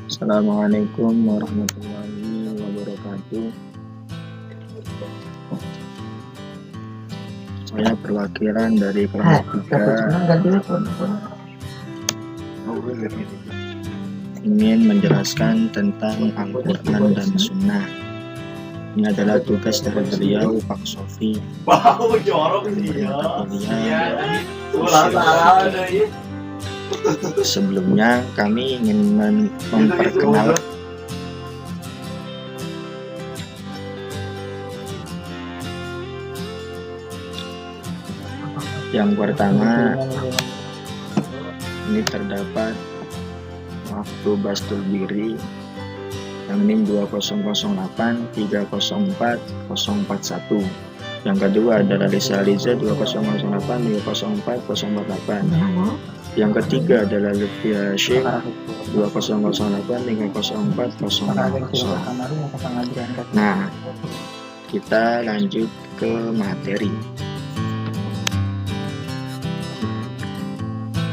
Assalamualaikum warahmatullahi wabarakatuh. Saya perwakilan dari kelompok 3 ingin menjelaskan tentang Al-Quran dan Sunnah. Ini adalah tugas dari beliau, Pak Sofi. Sebelumnya kami ingin memperkenalkan yang pertama. Ini terdapat waktu Bastul Biri yang NIM 2008 304 041. Yang kedua adalah Lisa Liza 2008 304 048. Yang ketiga adalah Lutfia Syekh 2008 304 040. Nah, kita lanjut ke materi.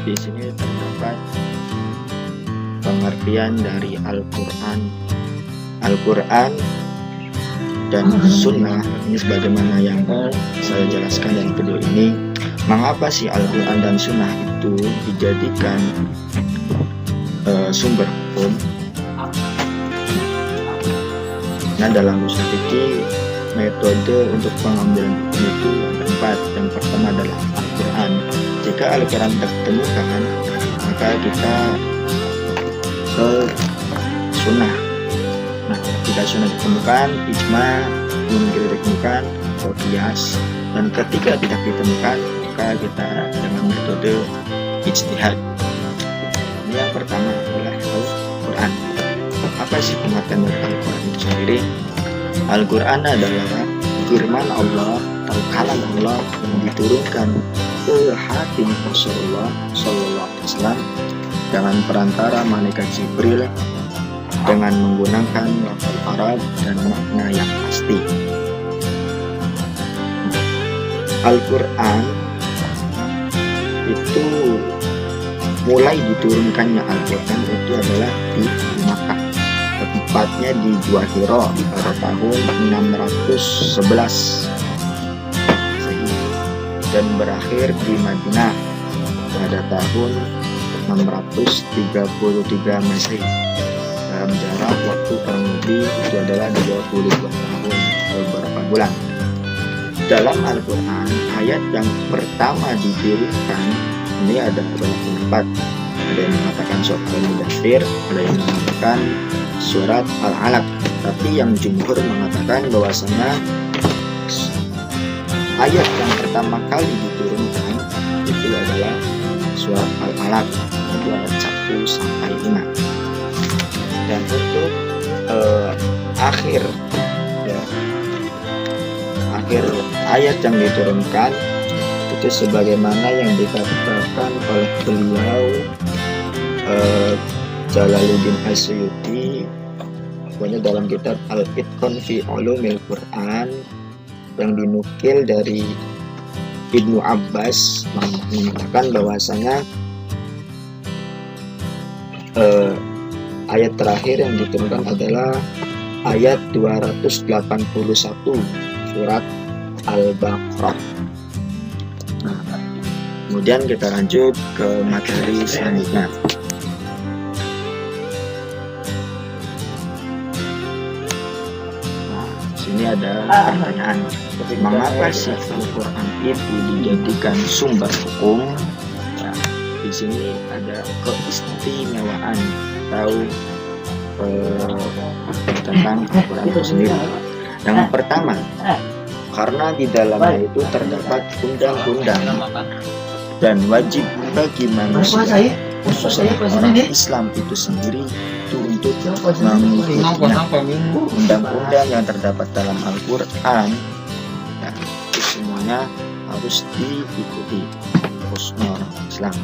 Di sini terdapat pengertian dari Al-Quran dan Sunnah. Ini sebagaimana yang saya jelaskan dalam video ini. Mengapa sih Al-Quran dan Sunnah itu dijadikan sumber hukum? Nah, dalam usul fikih metode untuk pengambilan hukum itu ada 4. Yang pertama adalah Al-Quran. Jika Al-Quran ditemukan, maka kita ke Sunnah. Nah, jika Sunnah ditemukan, ijma, mungkin ditemukan, atau qiyas. Dan ketika tidak ditemukan, maka kita dengan metode ijtihad. Ini yang pertama adalah Al-Quran. Apa sih pengertian dari Al-Quran itu sendiri? Al-Quran adalah firman Allah atau kalam Allah yang diturunkan ke hati Rasulullah SAW dengan perantara malaikat Jibril dengan menggunakan lafaz Arab dan makna yang pasti. Al-Quran itu mulai diturunkannya Al-Quran itu adalah di Makkah, tepatnya di Gua Hira pada tahun 611 dan berakhir di Madinah pada tahun 633 Masehi. Dalam jarak waktu kurang lebih itu adalah 22 tahun atau beberapa bulan. Dalam Al-Quran, ayat yang pertama diturunkan ini ada beberapa pendapat. Ada yang mengatakan surat Al-Mudaththir, ada yang mengatakan surat Al-Alaq. Tapi yang jumhur mengatakan bahwasanya ayat yang pertama kali diturunkan itu adalah surat Al-Alaq, itu ayat 1 sampai 5. Dan untuk akhir ayat yang diturunkan itu sebagaimana yang dikatakan oleh beliau Jalaluddin Asyuti, pokoknya dalam kitab Al-Itqan fi Ulumil Quran yang dinukil dari Ibnu Abbas, mengatakan bahwasanya ayat terakhir yang diturunkan adalah ayat 281 surat Al-Baqarah. Nah, kemudian kita lanjut ke materi selanjutnya. Ini ada pertanyaan, mengapa sih Al-Quran itu dijadikan sumber hukum? Nah, di sini ada keistimewaan atau tentang Al-Quran itu sendiri. Yang pertama, karena di dalamnya itu terdapat undang-undang dan wajib bagi manusia, khususnya orang Islam itu sendiri, itu untuk mengikutinya. Undang-undang yang terdapat dalam Al-Quran, ya, itu semuanya harus diikuti, khususnya orang Islam.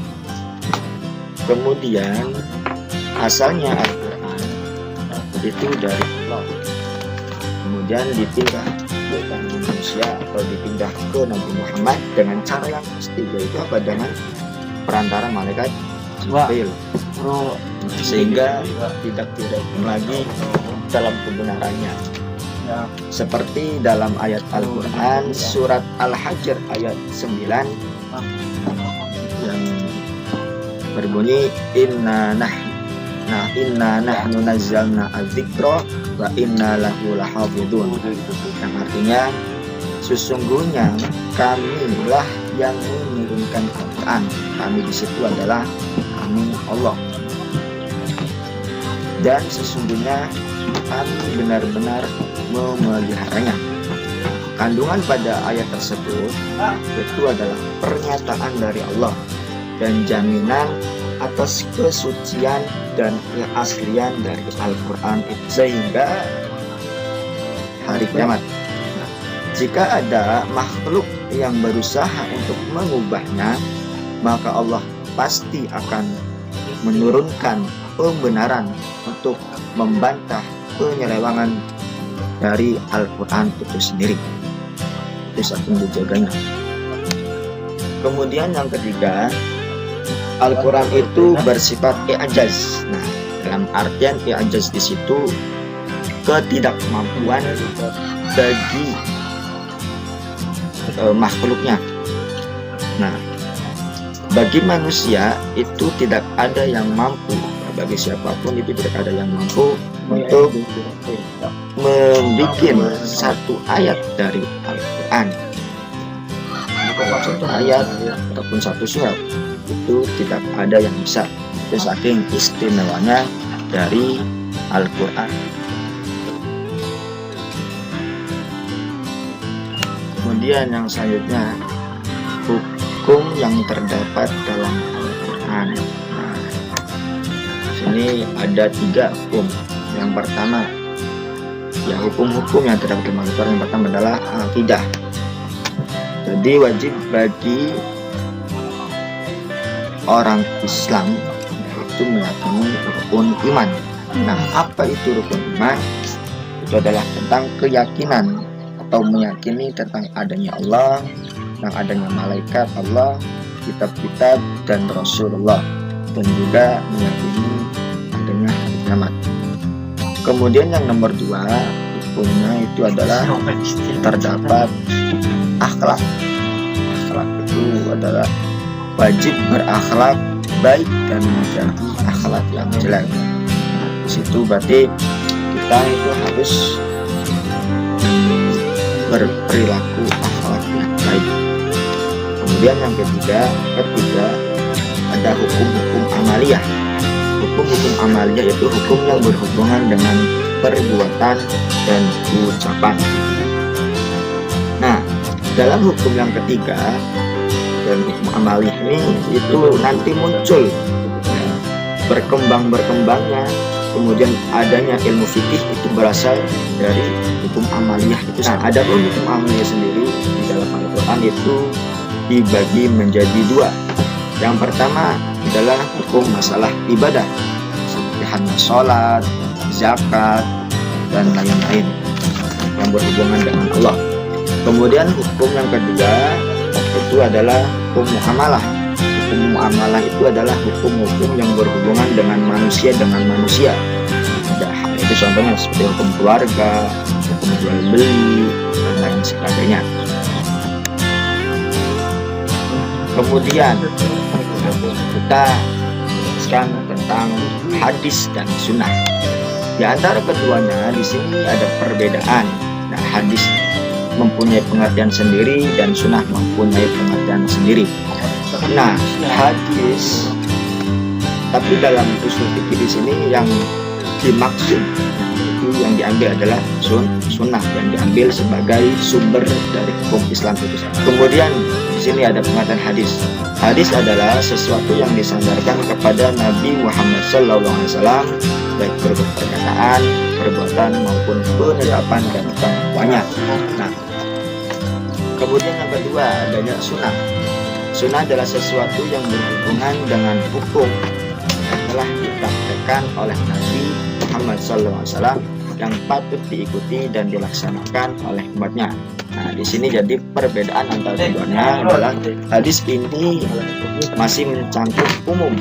Kemudian asalnya Al-Quran itu dari Allah, kemudian dipindah ke manusia atau dipindah ke Nabi Muhammad dengan cara yang pasti, yaitu apa? Dengan perantara malaikat Jibril. sehingga tidak lagi dalam kebenarannya. Seperti dalam ayat Al-Quran surat Al-Hajr ayat 9 yang berbunyi inna nahnu nazzalna az-zikra wa inna lahu lahafidun, yang artinya sesungguhnya kamilah yang menurunkan Al-Quran. Kami di situ adalah kami Allah, dan sesungguhnya kami benar-benar memeliharanya. Kandungan pada ayat tersebut itu adalah pernyataan dari Allah dan jaminan atas kesucian dan keaslian dari Al-Quran itu, sehingga hari kiamat jika ada makhluk yang berusaha untuk mengubahnya, maka Allah pasti akan menurunkan pembenaran untuk membantah penyelewangan dari Al-Quran itu sendiri. Itu saking dijaganya. Kemudian yang ketiga, Al-Quran itu bersifat i'jaz. Nah, dalam artian i'jaz di situ ketidakmampuan bagi makhluknya. Nah, bagi manusia itu tidak ada yang mampu, bagi siapapun itu tidak ada yang mampu untuk membuat satu ayat dari Al-Quran, satu ayat ataupun satu surat, itu tidak ada yang bisa. Itu saking istimewanya dari Al-Quran. Kemudian yang selanjutnya, hukum yang terdapat dalam Al-Quran. Nah, sini ada 3 hukum. Yang pertama, ya hukum-hukum yang terdapat dalam Al-Quran. Yang pertama adalah akidah. Jadi wajib bagi orang Islam itu meyakini rukun iman. Nah, apa itu rukun iman? Itu adalah tentang keyakinan atau meyakini tentang adanya Allah, tentang adanya malaikat Allah, kitab-kitab dan Rasulullah, dan juga meyakini adanya hari kiamat. Kemudian yang nomor 2 hukumnya itu adalah terdapat akhlak. Akhlak itu adalah wajib berakhlak baik dan menjauhi akhlak yang jelek. Di situ berarti kita itu harus berperilaku akhlak yang baik. Kemudian yang ketiga ada hukum-hukum amaliyah. Hukum-hukum amaliyah yaitu hukum yang berhubungan dengan perbuatan dan ucapan. Nah, dalam hukum yang ketiga dan hukum amaliyah ini itu nanti muncul berkembangnya, kemudian adanya ilmu fikih itu berasal dari hukum amaliyah itu. Nah, ada pun hukum amaliyah sendiri di dalam Al-Quran itu dibagi menjadi 2. Yang pertama adalah hukum masalah ibadah seperti hanya sholat, zakat, dan lain-lain yang berhubungan dengan Allah. Kemudian hukum yang kedua itu adalah hukum muamalah. Hukum muamalah itu adalah hukum-hukum yang berhubungan dengan manusia dengan manusia. Itu contohnya seperti hukum keluarga, hukum jual beli, dan lain sebagainya. Kemudian kita jelaskan tentang hadis dan sunnah. Di antara keduanya di sini ada perbedaan. Nah, hadis mempunyai pengertian sendiri dan sunnah mempunyai pengertian sendiri. Nah, hadis, tapi dalam usul fikih di sini yang dimaksud itu yang diambil adalah sunnah, yang diambil sebagai sumber dari hukum Islam itu. Kemudian di sini ada pengertian hadis. Hadis adalah sesuatu yang disandarkan kepada Nabi Muhammad SAW, baik berupa perkataan, perbuatan maupun penerapan dan pengakuannya. Nah, kemudian yang kedua adanya sunnah. Sunnah adalah sesuatu yang berhubungan dengan hukum yang telah dipraktekkan oleh Nabi Muhammad SAW yang patut diikuti dan dilaksanakan oleh umatnya. Nah, di sini jadi perbedaan antara keduanya adalah hadis ini masih mencakup umum.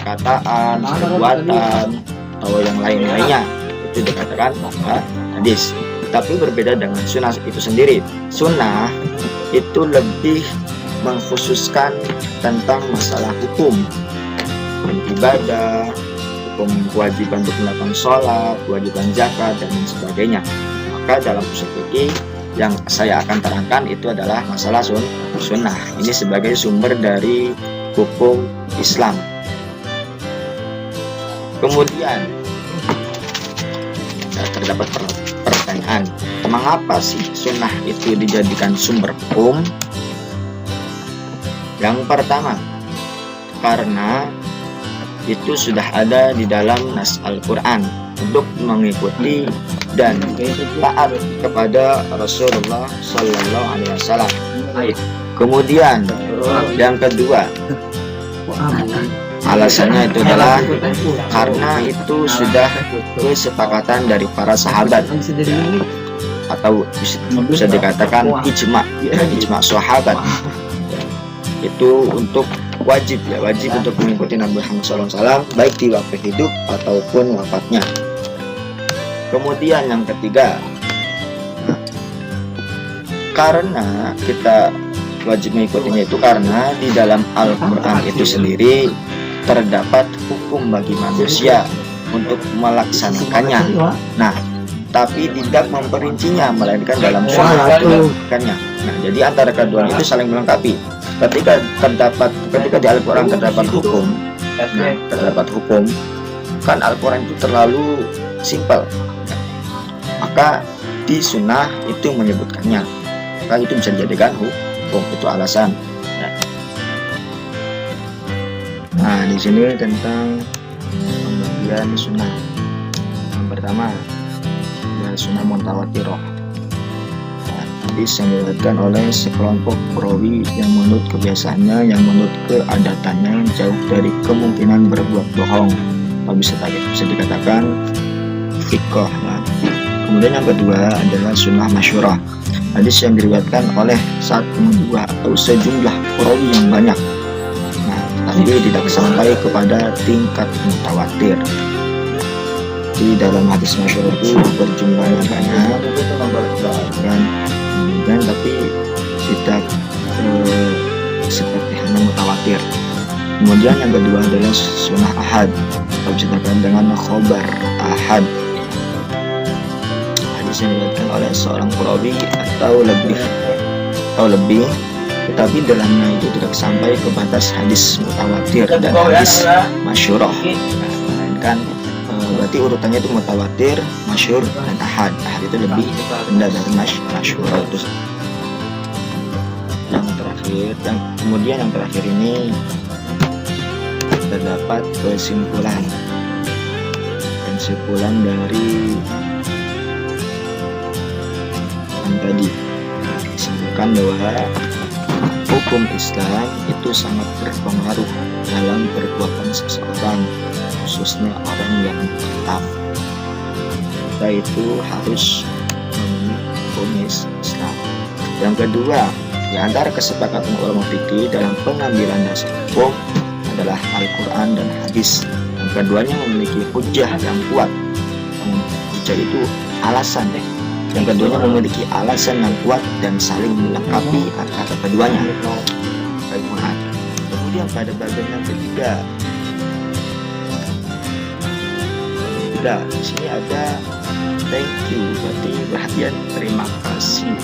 perkataan, perbuatan, atau yang lain-lainnya, itu dikatakan hadis. Tapi berbeda dengan sunnah itu sendiri. Sunnah itu lebih mengkhususkan tentang masalah hukum, ibadah, hukum kewajiban untuk melakukan sholat, kewajiban zakat, dan lain sebagainya. Maka dalam usul fikih yang saya akan terangkan itu adalah masalah sunnah. Ini sebagai sumber dari hukum Islam. Kemudian terdapat pertanyaan, mengapa sih sunnah itu dijadikan sumber hukum? Yang pertama, karena itu sudah ada di dalam nas Al-Quran untuk mengikuti dan taat kepada Rasulullah Sallallahu Alaihi Wasallam. Kemudian yang kedua, alasannya itu adalah karena itu sudah kesepakatan dari para sahabat, atau bisa dikatakan ijma sahabat. Itu untuk wajib untuk mengikuti Nabi Muhammad SAW, baik di waktu hidup ataupun wafatnya. Kemudian yang ketiga, karena kita wajib mengikutinya itu karena di dalam Al-Quran itu sendiri terdapat hukum bagi manusia untuk melaksanakannya. Nah, tapi tidak memperincinya, melainkan dalam sunnah dilakukannya. Nah, jadi antara keduanya itu saling melengkapi. Ketika di Al-Quran terdapat hukum, kan Al-Quran itu terlalu simpel, maka di sunnah itu menyebutkannya, maka itu bisa dijadikan hukum, itu alasan. Nah, di sini tentang pembagian sunnah. Yang pertama, sunnah mutawatirah. Hadis yang diriwayatkan oleh sekelompok perawi yang menurut kebiasaannya, yang menurut keadatannya jauh dari kemungkinan berbuat bohong, atau bisa dikatakan fiqh. Kemudian yang kedua adalah sunnah masyhurah. Hadis yang diriwayatkan oleh satu, dua, atau sejumlah perawi yang banyak, tapi tidak sampai kepada tingkat mutawatir. Di dalam hadis masyhur itu berjumlahnya banyak, dan tapi tidak seperti hanya mutawatir. Kemudian yang kedua adalah sunnah ahad, atau disebutkan dengan khobar ahad. Hadis yang diriwayatkan oleh seorang perawi atau lebih, tetapi dalamnya itu tidak sampai ke batas hadis mutawatir dan hadis masyhurah. Melainkan berarti urutannya itu mutawatir, masyhur, dan ahad. Ahad itu lebih rendah dari masyhur itu. Kemudian yang terakhir ini terdapat kesimpulan dari yang tadi, disebutkan bahwa hukum Islam itu sangat berpengaruh dalam perbuatan seseorang, khususnya orang yang mukallaf. Kita itu harus memenuhi hukum Islam. Yang kedua, di antara kesepakatan ulama fikih dalam pengambilan dasar hukum adalah Al-Quran dan hadis. Yang keduanya memiliki hujjah yang kuat. Hujjah itu alasan. Yang keduanya memiliki alasan yang kuat dan saling melengkapi antara keduanya. Kemudian pada bagian yang ketiga, di sini ada thank you, berarti perhatian, terima kasih.